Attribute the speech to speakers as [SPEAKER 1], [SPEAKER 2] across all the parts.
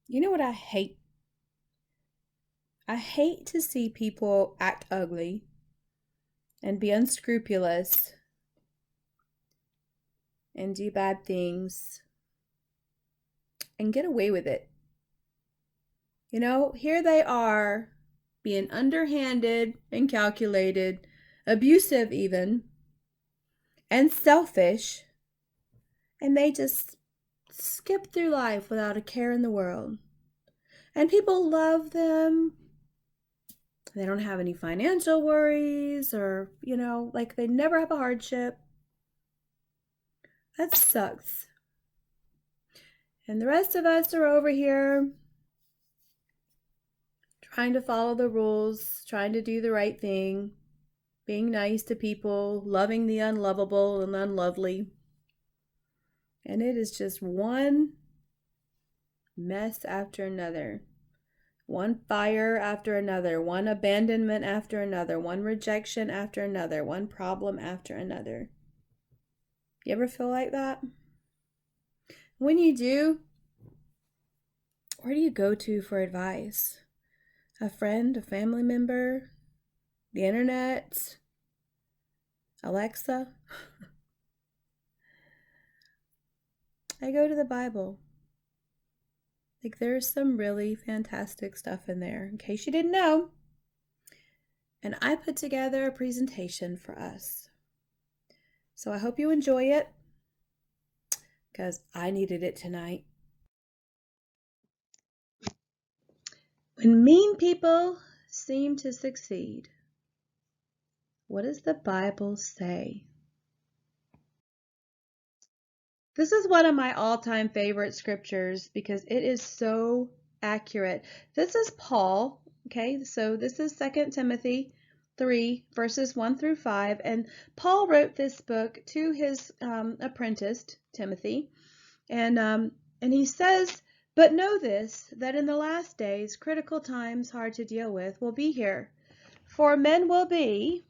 [SPEAKER 1] You know what I hate? I hate to see people act ugly and be unscrupulous and do bad things and get away with it. Here they are being underhanded and calculated, abusive even, and selfish, and they just skip through life without a care in the world. And people love them. They don't have any financial worries or, like they never have a hardship. That sucks. And the rest of us are over here trying to follow the rules, trying to do the right thing, being nice to people, loving the unlovable and unlovely. And it is just one mess after another. One fire after another, one abandonment after another, one rejection after another, one problem after another. You ever feel like that? When you do, where do you go to for advice? A friend, a family member, the internet, Alexa? I go to the Bible. Like, there's some really fantastic stuff in there, in case you didn't know. And I put together a presentation for us. So I hope you enjoy it, because I needed it tonight. When mean people seem to succeed, what does the Bible say? This is one of my all-time favorite scriptures because it is so accurate. This is Paul, okay? So this is 2 Timothy 3, verses 1 through 5. And Paul wrote this book to his apprentice, Timothy. And he says, "But know this, that in the last days, critical times hard to deal with will be here. For men will be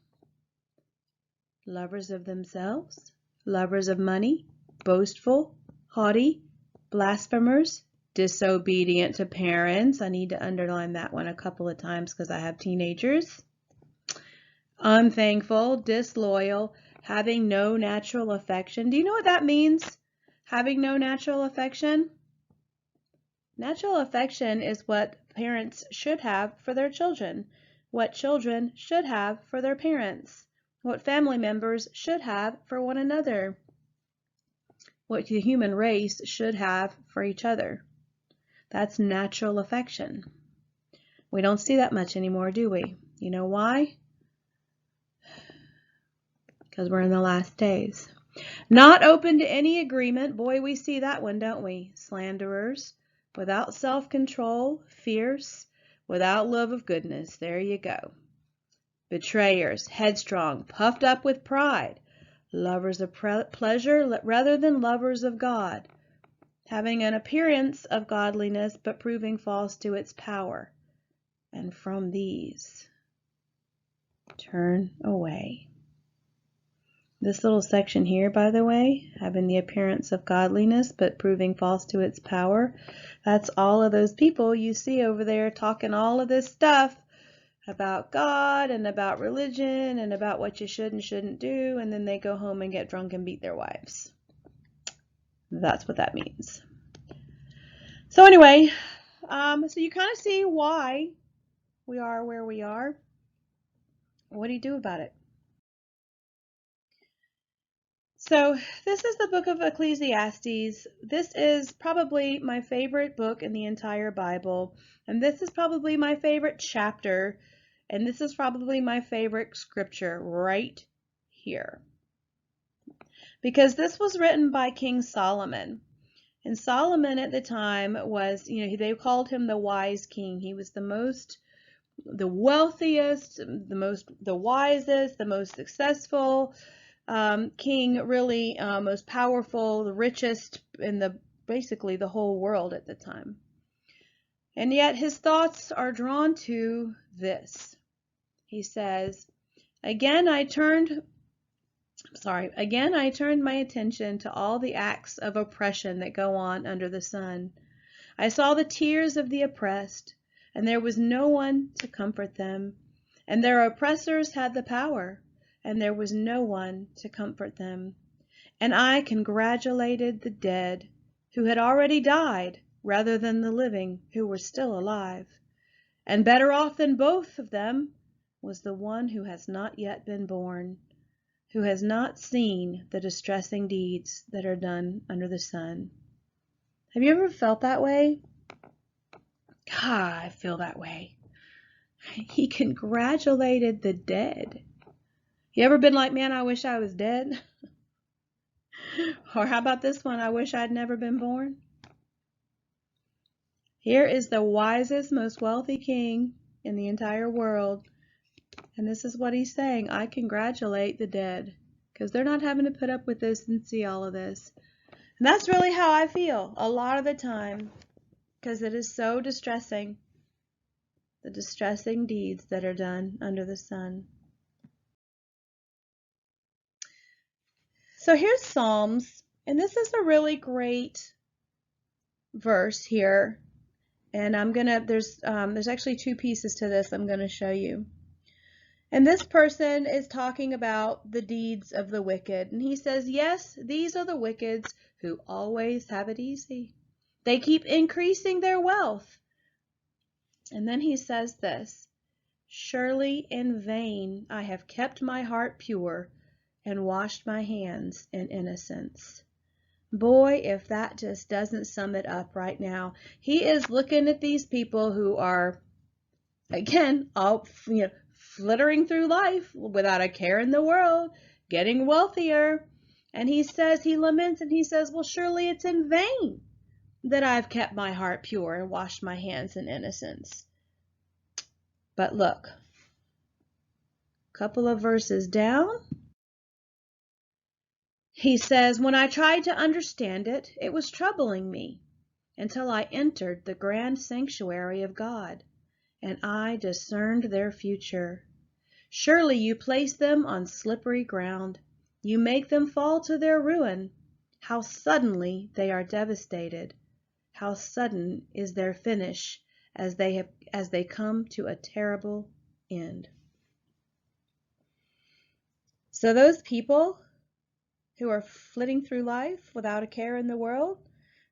[SPEAKER 1] lovers of themselves, lovers of money, boastful, haughty, blasphemers, disobedient to parents." I need to underline that one a couple of times because I have teenagers. Unthankful, disloyal, having no natural affection. Do you know what that means? Having no natural affection? Natural affection is what parents should have for their children, what children should have for their parents, what family members should have for one another, what the human race should have for each other. That's natural affection. We don't see that much anymore, do we? You know why? Because we're in the last days. Not open to any agreement. Boy, we see that one, don't we? Slanderers, without self-control, fierce, without love of goodness. There you go. Betrayers, headstrong, puffed up with pride, lovers of pleasure rather than lovers of God, having an appearance of godliness but proving false to its power. And from these, turn away. This little section here, by the way, having the appearance of godliness but proving false to its power, that's all of those people you see over there talking all of this stuff about God and about religion and about what you should and shouldn't do, and then they go home and get drunk and beat their wives. That's what that means. So anyway, so you kind of see why we are where we are. What do you do about it? So this is the book of Ecclesiastes. This is probably my favorite book in the entire Bible, and this is probably my favorite chapter, and this is probably my favorite scripture right here. Because this was written by King Solomon. And Solomon at the time was, they called him the wise king. He was the wealthiest, the wisest, the most successful king, really most powerful, the richest in basically the whole world at the time. And yet his thoughts are drawn to this. He says, Again I turned my attention to all the acts of oppression that go on under the sun. I saw the tears of the oppressed, and there was no one to comfort them. And their oppressors had the power, and there was no one to comfort them. And I congratulated the dead who had already died rather than the living who were still alive. And better off than both of them was the one who has not yet been born, who has not seen the distressing deeds that are done under the sun. Have you ever felt that way? God, I feel that way. He congratulated the dead. You ever been like, man, I wish I was dead? Or how about this one, I wish I'd never been born? Here is the wisest, most wealthy king in the entire world. And this is what he's saying. I congratulate the dead because they're not having to put up with this and see all of this. And that's really how I feel a lot of the time, because it is so distressing, the distressing deeds that are done under the sun. So here's Psalms, and this is a really great verse here. And there's actually two pieces to this I'm going to show you. And this person is talking about the deeds of the wicked. And he says, yes, these are the wicked who always have it easy. They keep increasing their wealth. And then he says this, surely in vain I have kept my heart pure and washed my hands in innocence. Boy, if that just doesn't sum it up right now. He is looking at these people who are, again, all, flittering through life without a care in the world, getting wealthier. And he says, he laments and he says, well, surely it's in vain that I've kept my heart pure and washed my hands in innocence. But look, a couple of verses down, he says, when I tried to understand it, it was troubling me until I entered the grand sanctuary of God, and I discerned their future. Surely you place them on slippery ground. You make them fall to their ruin. How suddenly they are devastated. How sudden is their finish as they come to a terrible end. So those people who are flitting through life without a care in the world,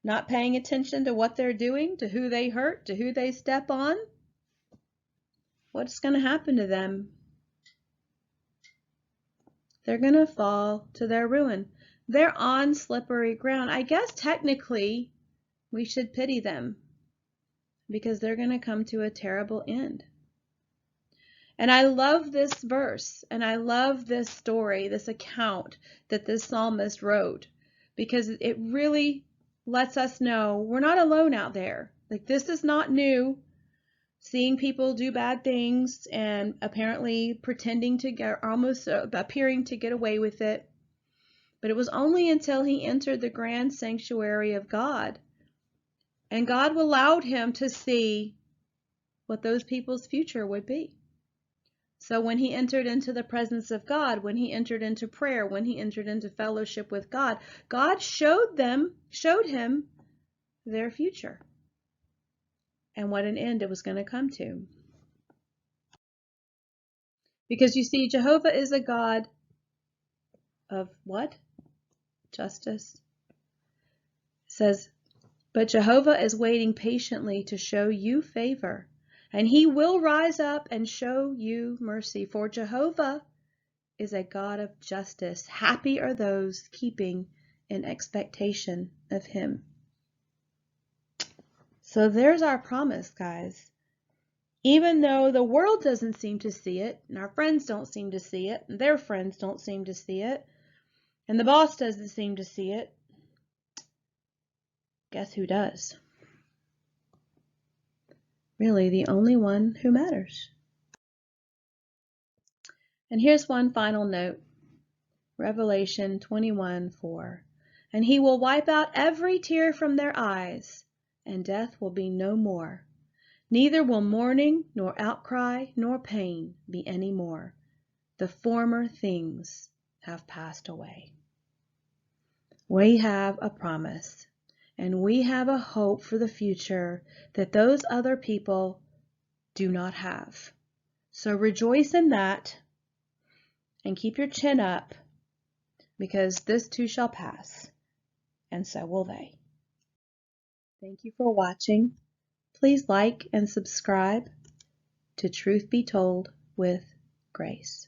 [SPEAKER 1] not paying attention to what they're doing, to who they hurt, to who they step on, what's going to happen to them? They're going to fall to their ruin. They're on slippery ground. I guess technically we should pity them because they're going to come to a terrible end. And I love this verse, and I love this story, this account that this psalmist wrote, because it really lets us know we're not alone out there. Like, this is not new. Seeing people do bad things and apparently pretending to get, almost appearing to get away with it. But it was only until he entered the grand sanctuary of God, and God allowed him to see what those people's future would be. So when he entered into the presence of God, when he entered into prayer, when he entered into fellowship with God, God showed him their future and what an end it was going to come to. Because you see, Jehovah is a God of what? Justice. It says, but Jehovah is waiting patiently to show you favor, and he will rise up and show you mercy. For Jehovah is a God of justice. Happy are those keeping in expectation of him. So there's our promise, guys. Even though the world doesn't seem to see it, and our friends don't seem to see it, and their friends don't seem to see it, and the boss doesn't seem to see it, guess who does? Really, the only one who matters. And here's one final note. Revelation 21:4. And he will wipe out every tear from their eyes, and death will be no more. Neither will mourning, nor outcry, nor pain be any more. The former things have passed away. We have a promise. And we have a hope for the future that those other people do not have. So rejoice in that and keep your chin up, because this too shall pass, and so will they. Thank you for watching. Please like and subscribe to Truth Be Told with Grace.